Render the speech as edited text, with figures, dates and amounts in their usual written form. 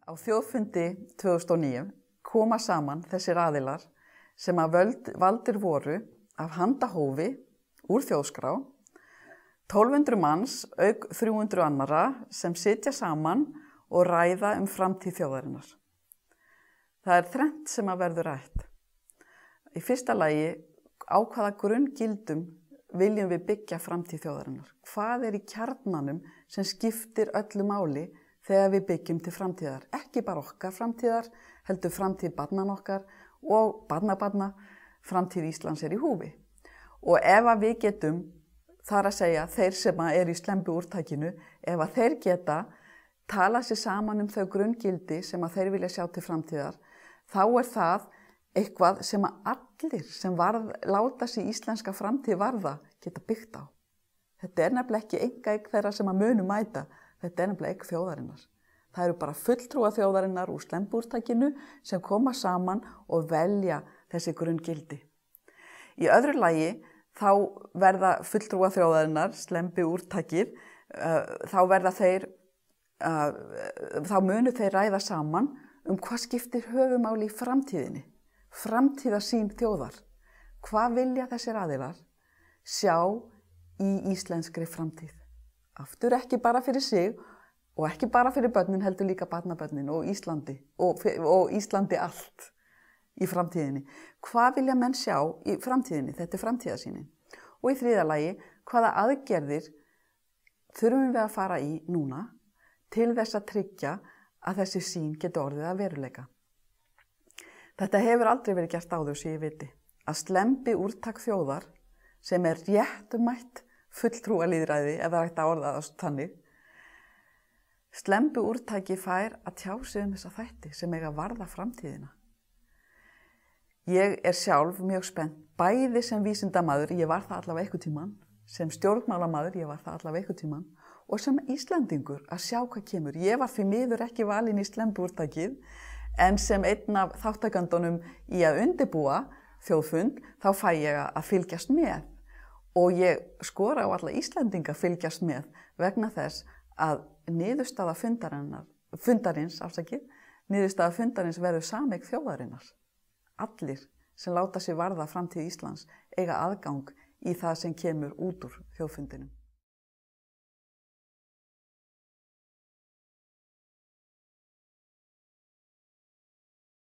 Á þjóðfundi 2009 koma saman þessir aðilar sem að valdir voru af handahófi úr þjóðskrá, 1200 manns auk 300 annara sem sitja saman og ræða framtíð þjóðarinnar. Það þrennt sem að verður rætt. Í fyrsta lagi, á hvaða grunngildum viljum við byggja framtíð þjóðarinnar? Hvað í kjarnanum sem skiptir öllu máli þegar við byggjum til framtíðar? Ekki bara okkar framtíðar, heldur framtíð barnan okkar og barnabarna, framtíð Íslands í húfi. Og ef að við getum, þar að segja þeir sem í slembiúrtakinu, ef að þeir geta talað sér saman þau grunngildi sem að þeir vilja sjá til framtíðar, þá það eitthvað sem að allir sem láta sig íslenska framtíð varða geta byggt á. Þetta nefnilega ekki einkaeign þeirra sem að munu mæta, þetta nefnilega eign þjóðarinnar. Það eru bara fulltrúa þjóðarinnar úr slembiúrtakinu sem koma saman og velja þessi grunngildi. Í öðru lagi þá verða fulltrúa þjóðarinnar, slembiúrtakir, þá munu þeir ræða saman hvað skiptir höfumáli í framtíðinni, framtíðarsýn þjóðar. Hvað vilja þessir aðilar sjá í íslenskri framtíð? Aftur ekki bara fyrir sig og ekki bara fyrir börnin, heldur líka barnabörnin og Íslandi og Íslandi allt í framtíðinni. Hvað vilja menn sjá í framtíðinni? Þetta framtíðarsýnin. Og í þriðja lagi, hvaða aðgerðir þurfum við að fara í núna til þess að tryggja að þessi sýn geti orðið að veruleika. Þetta hefur aldrei verið gert áður sem ég viti, að slembiúrtak þjóðar sem réttmætt fulltrúalýðræði, ef það hægt að orða það þannig, slembiúrtaki fær að tjá sig þessa þætti sem eiga að varða framtíðina. Ég sjálf mjög spennt, bæði sem vísindamaður, ég var það allavega einhvern tímann, sem stjórnmálamaður, ég var það allavega einhvern tímann, og sem Íslendingur að sjá hvað kemur. Ég var því miður ekki valin í slembiúrtakið, en sem einn af þáttakandunum í að undirbúa þjóðfund, þá fæ ég að fylgjast með. Og ég skora á alla Íslendinga að fylgjast með vegna þess að niðurstaða fundarins verður sameign þjóðarinnar. Allir sem láta sig varða framtíð Íslands eiga aðgang í það sem kemur út úr þjóðfundinum.